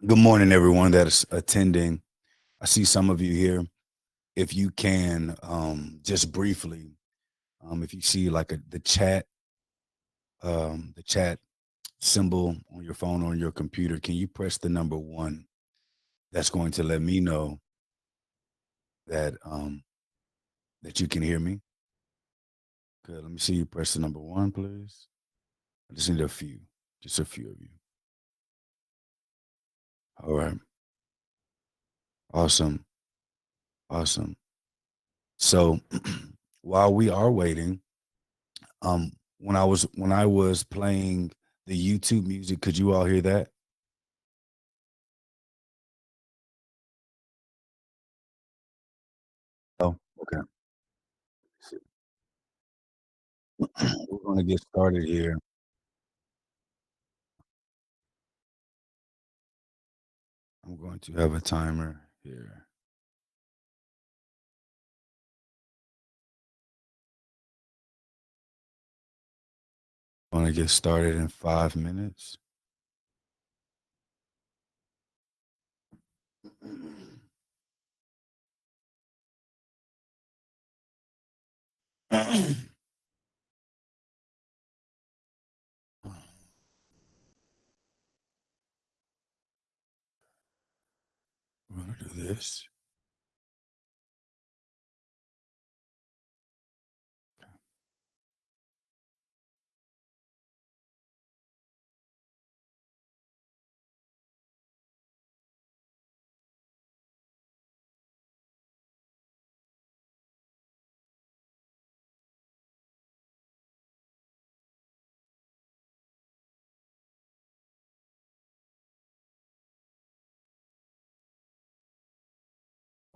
Good morning, everyone that's attending. I see some of you here. If you can, just briefly, if you see like the chat symbol on your phone or on your computer, can you press the number one? That's going to let me know that you can hear me. Good. Let me see you press the number one, please. I just need a few, just a few of you. All right. Awesome. Awesome. So while we are waiting, when I was playing the YouTube music, could you all hear that? Oh, okay. We're gonna get started here. I'm going to have a timer here. Gonna get started in 5 minutes. We're gonna do this.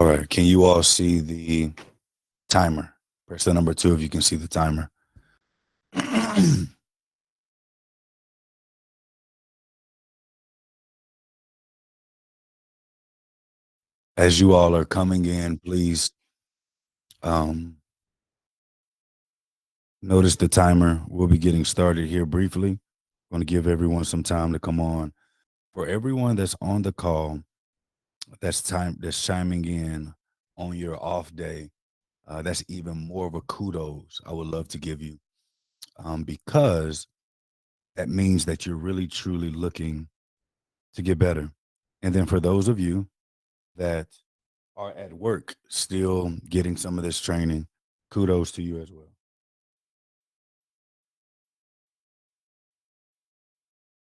All right. Can you all see the timer? Press the number two if you can see the timer. As you all are coming in, please um, notice the timer. We'll be getting started here briefly. Going to give everyone some time to come on. For everyone that's on the call, that's chiming in on your off day, that's even more of a kudos I would love to give you, because that means that you're really truly looking to get better. And then for those of you that are at work still getting some of this training, kudos to you as well.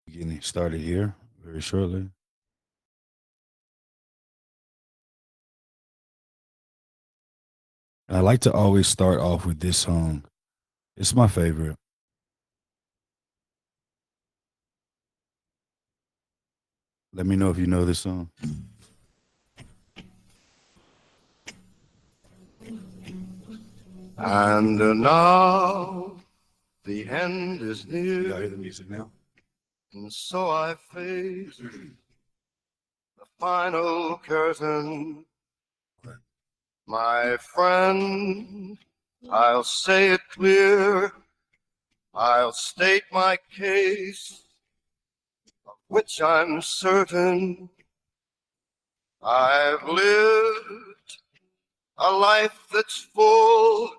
Getting started here very shortly. And I like to always start off with this song. It's my favorite. Let me know if you know this song. And now the end is You near, gotta hear the music now. and so I face the final curtain. My friend, I'll say it clear, I'll state my case, of which I'm certain. I've lived a life that's full.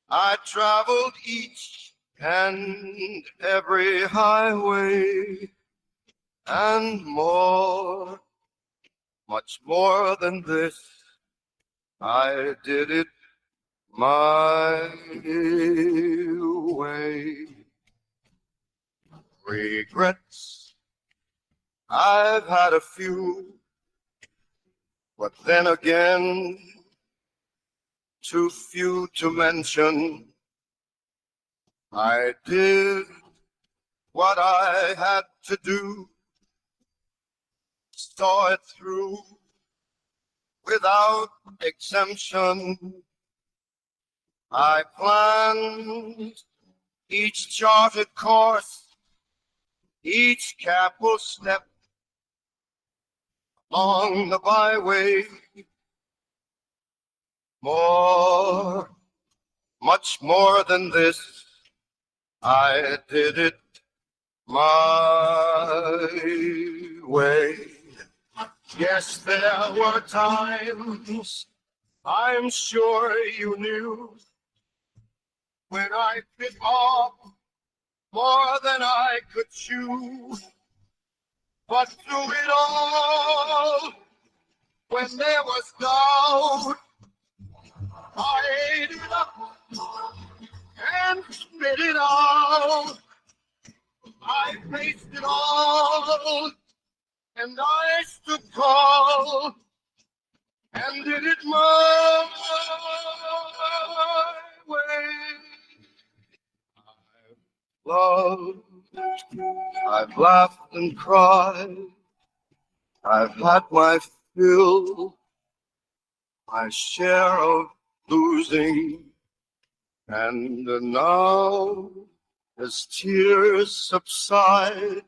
I traveled each and every highway and more, much more than this. I did it my way. Regrets, I've had a few, but then again, too few to mention. I did what I had to do, saw it through without exemption. I planned each charted course, each careful step along the byway. More, much more than this, I did it my way. Yes, there were times I'm sure you knew when I bit off more than I could chew. But through it all, when there was doubt, I ate it up and spit it out. I faced it all, and I stood tall and did it my way. I've loved, I've laughed and cried, I've had my fill, my share of losing, and now as tears subside,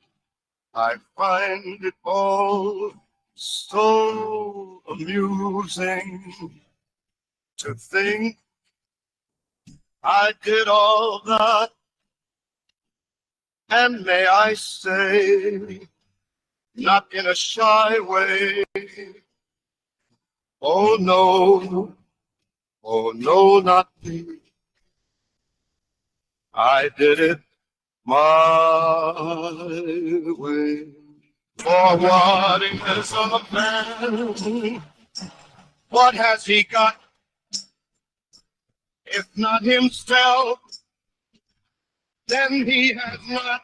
I find it all so amusing to think I did all that, and may I say, not in a shy way, oh no, not me. I did it my way. For what is a man? What has he got if not himself? Then he has not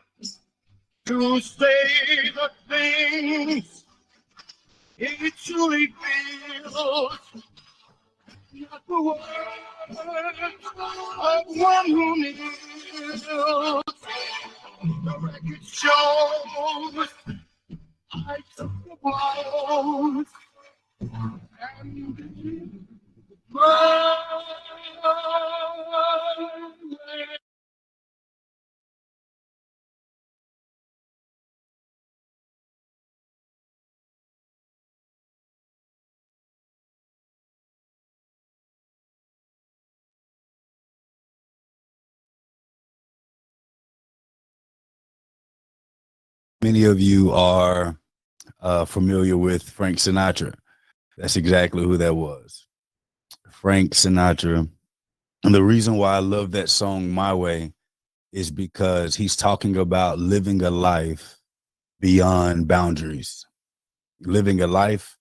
to say the things he truly feels. Not the words of one who kneels. The record shows I took the blows and my way. Many of you are familiar with Frank Sinatra. That's exactly who that was. Frank Sinatra. And the reason why I love that song My Way is because he's talking about living a life beyond boundaries, living a life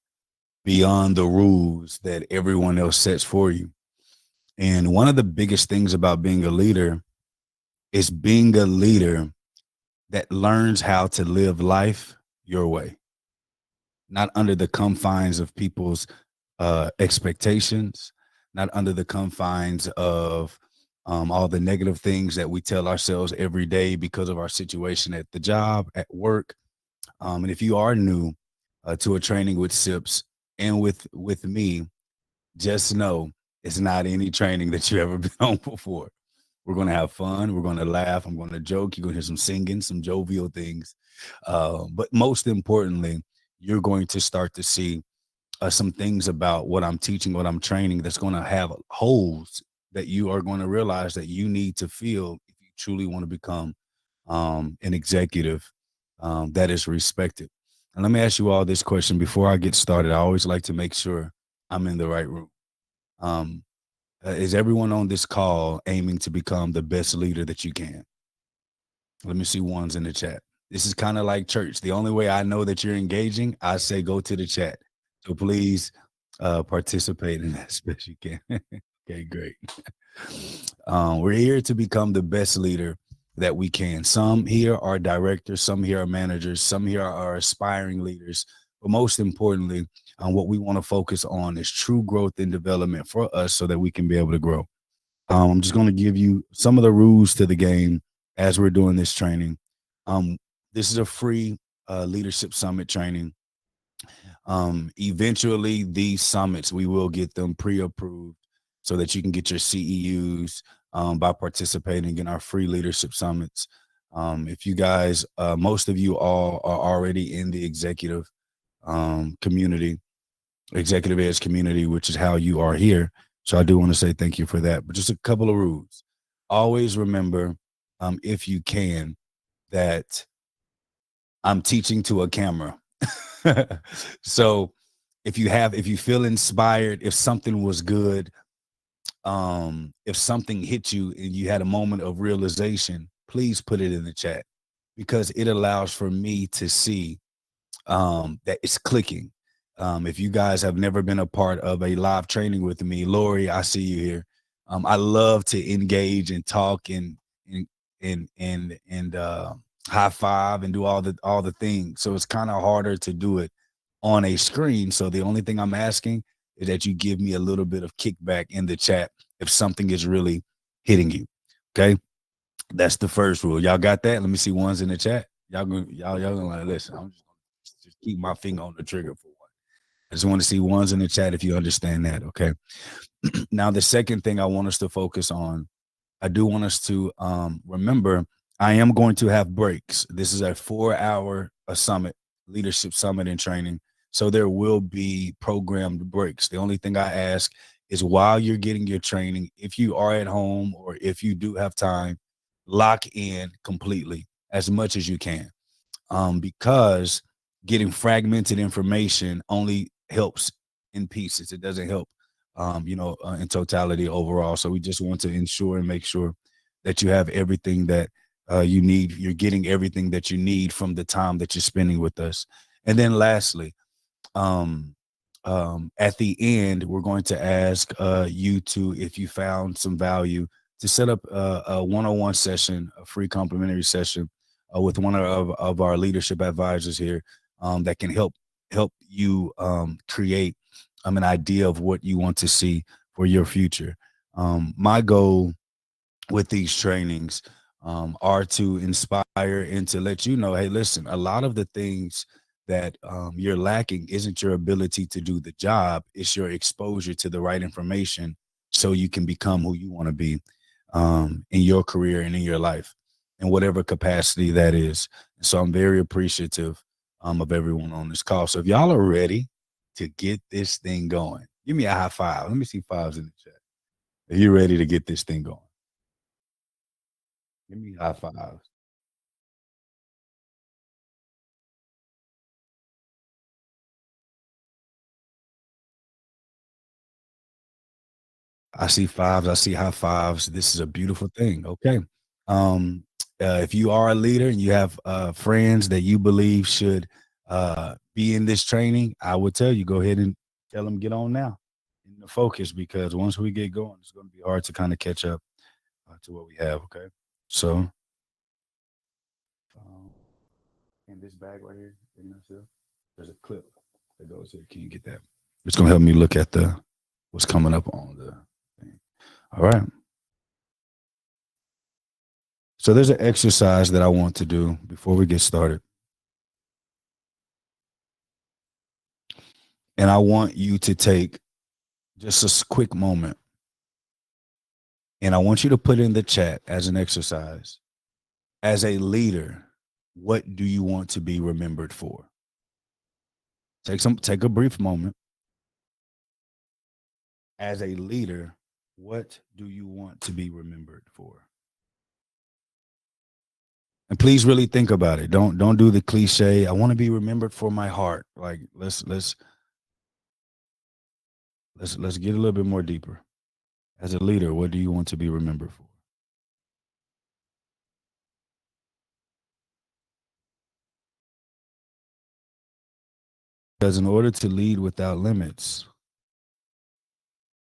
beyond the rules that everyone else sets for you. And one of the biggest things about being a leader is being a leader that learns how to live life your way, not under the confines of people's expectations, not under the confines of all the negative things that we tell ourselves every day because of our situation at the job, at work. And if you are new to a training with SIPs and with me, just know it's not any training that you ever been on before. We're going to have fun. We're going to laugh. I'm going to joke. You're going to hear some singing, some jovial things. But most importantly, you're going to start to see some things about what I'm teaching, what I'm training that's going to have holes that you are going to realize that you need to fill if you truly want to become an executive that is respected. And let me ask you all this question before I get started. I always like to make sure I'm in the right room. Um, is everyone on this call aiming to become the best leader that you can? Let me see ones in the chat. This is kind of like church. The only way I know that you're engaging, I say go to the chat. So please participate in that as best you can. Okay, great. We're here to become the best leader that we can. Some here are directors, some here are managers, some here are aspiring leaders. But most importantly, what we want to focus on is true growth and development for us so that we can be able to grow. I'm just going to give you some of the rules to the game as we're doing this training. Um, this is a free leadership summit training. Eventually, these summits, we will get them pre-approved so that you can get your CEUs by participating in our free leadership summits. If you guys, most of you all are already in the executive community, executive edge community, which is how you are here. So I do want to say thank you for that. But just a couple of rules. Always remember, if you can, that I'm teaching to a camera. So if you feel inspired, if something was good, if something hit you and you had a moment of realization, please put it in the chat because it allows for me to see that it's clicking. If you guys have never been a part of a live training with me, Lori, I see you here. I love to engage and talk and and high five and do all the things. So it's kind of harder to do it on a screen. So the only thing I'm asking is that you give me a little bit of kickback in the chat if something is really hitting you. Okay, that's the first rule. Y'all got that? Let me see ones in the chat. Y'all gonna like listen. I'm just keep my finger on the trigger for one. I just want to see ones in the chat if you understand that. Okay. Now the second thing I want us to focus on, I do want us to remember I am going to have breaks. This is a 4 hour summit, leadership summit and training. So there will be programmed breaks. The only thing I ask is while you're getting your training, if you are at home or if you do have time, lock in completely as much as you can, because getting fragmented information only helps in pieces. It doesn't help, in totality overall. So we just want to ensure and make sure that you have everything that you need. You're getting everything that you need from the time that you're spending with us. And then lastly, um, at the end, we're going to ask you to, if you found some value, to set up a one-on-one session, a free complimentary session with one of our leadership advisors here, that can help you create an idea of what you want to see for your future. My goal with these trainings are to inspire and to let you know, hey, listen, a lot of the things that you're lacking isn't your ability to do the job, it's your exposure to the right information so you can become who you want to be in your career and in your life, in whatever capacity that is. So I'm very appreciative of everyone on this call. So if y'all are ready to get this thing going, give me a high five. Let me see fives in the chat. If you're ready to get this thing going, give me high fives. I see fives. I see high fives. This is a beautiful thing. Okay. Um, if you are a leader and you have friends that you believe should be in this training, I would tell you go ahead and tell them get on now in the focus, because once we get going, it's going to be hard to kind of catch up to what we have. Okay. So, um, in this bag right here, there's a clip that goes here. Can you get that? It's going to help me look at the what's coming up on the thing. All right. So there's an exercise that I want to do before we get started. And I want you to take just a quick moment and I want you to put in the chat as an exercise. As a leader, what do you want to be remembered for? Take a brief moment. As a leader, what do you want to be remembered for? And please really think about it. Don't do the cliche. I want to be remembered for my heart. Like let's get a little bit more deeper. As a leader, what do you want to be remembered for? Because in order to lead without limits,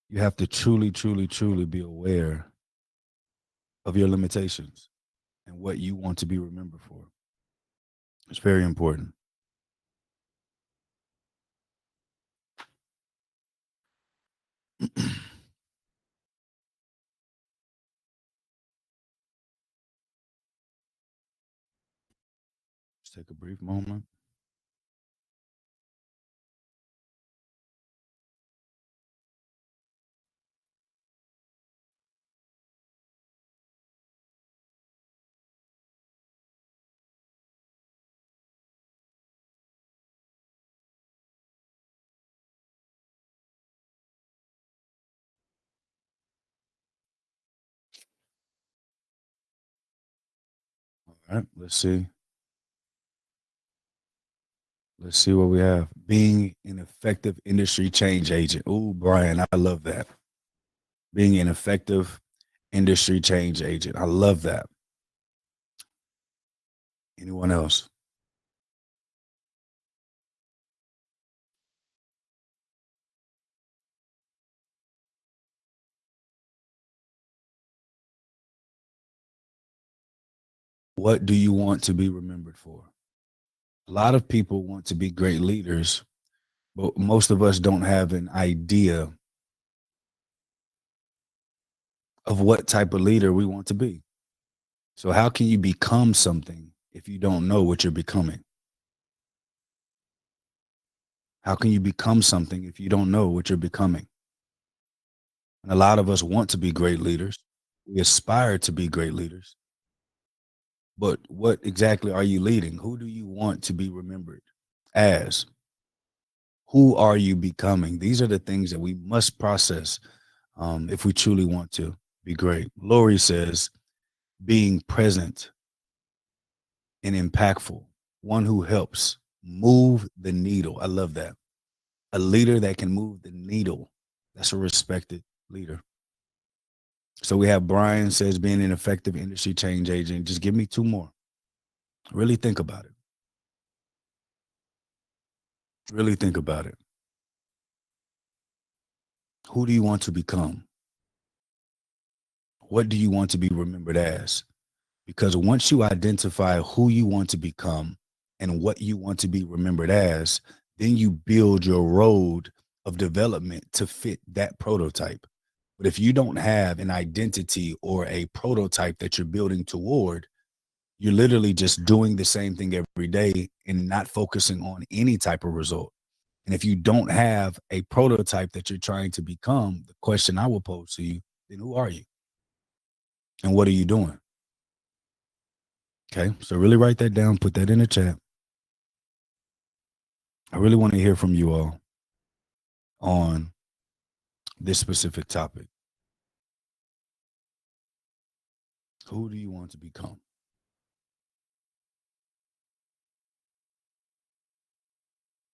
you have to truly, truly, truly be aware of your limitations and what you want to be remembered for. It's very important. Let's take a brief moment. All right, let's see. Let's see what we have. Being an effective industry change agent. Oh, Brian, I love that. Being an effective industry change agent. I love that. Anyone else? What do you want to be remembered for? A lot of people want to be great leaders, but most of us don't have an idea of what type of leader we want to be. So, how can you become something if you don't know what you're becoming? How can you become something if you don't know what you're becoming? And a lot of us want to be great leaders. We aspire to be great leaders. But what exactly are you leading? Who do you want to be remembered as? Who are you becoming? These are the things that we must process if we truly want to be great. Lori says, being present and impactful, one who helps move the needle. I love that. A leader that can move the needle. That's a respected leader. So we have Brian says, being an effective industry change agent. Just give me two more. Really think about it. Really think about it. Who do you want to become? What do you want to be remembered as? Because once you identify who you want to become and what you want to be remembered as, then you build your road of development to fit that prototype. But if you don't have an identity or a prototype that you're building toward, you're literally just doing the same thing every day and not focusing on any type of result. And if you don't have a prototype that you're trying to become, the question I will pose to you, then who are you? And what are you doing? Okay. So really write that down, put that in the chat. I really want to hear from you all on this specific topic. Who do you want to become?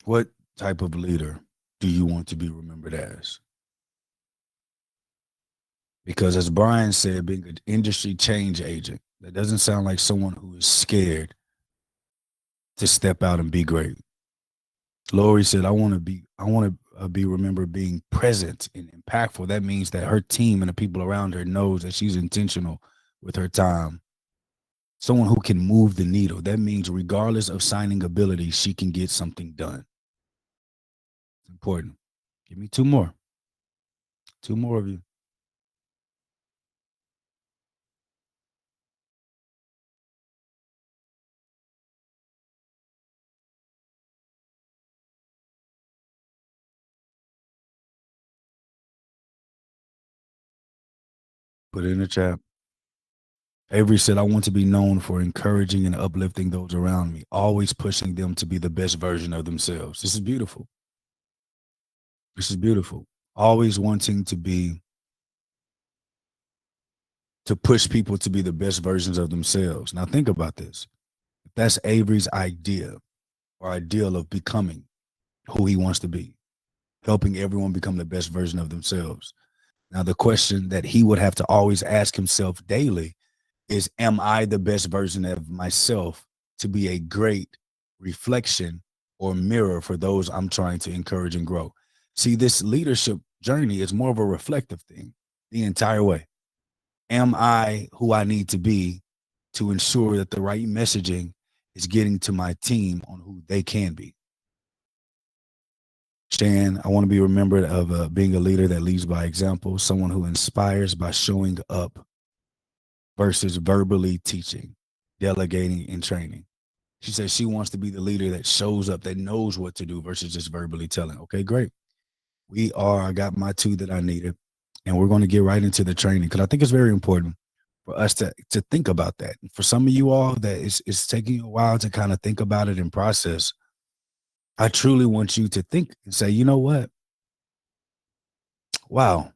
What type of leader do you want to be remembered as? Because as Brian said, being an industry change agent, that doesn't sound like someone who is scared to step out and be great. Lori said, I want to be remembered being present and impactful. That means that her team and the people around her knows that she's intentional with her time. Someone who can move the needle. That means regardless of signing ability, she can get something done. It's important. Give me two more. Two more of you. Put it in the chat. Avery said, I want to be known for encouraging and uplifting those around me, always pushing them to be the best version of themselves. This is beautiful. This is beautiful. Always wanting to push people to be the best versions of themselves. Now think about this. If that's Avery's idea or ideal of becoming who he wants to be, helping everyone become the best version of themselves. Now the question that he would have to always ask himself daily is, am I the best version of myself to be a great reflection or mirror for those I'm trying to encourage and grow? See, this leadership journey is more of a reflective thing the entire way. Am I who I need to be to ensure that the right messaging is getting to my team on who they can be? Stan, I want to be remembered of being a leader that leads by example, someone who inspires by showing up versus verbally teaching, delegating, and training. She says she wants to be the leader that shows up, that knows what to do versus just verbally telling. Okay, great. I got my two that I needed, and we're going to get right into the training because I think it's very important for us to think about that. For some of you all that it's taking you a while to kind of think about it and process, I truly want you to think and say, you know what? Wow,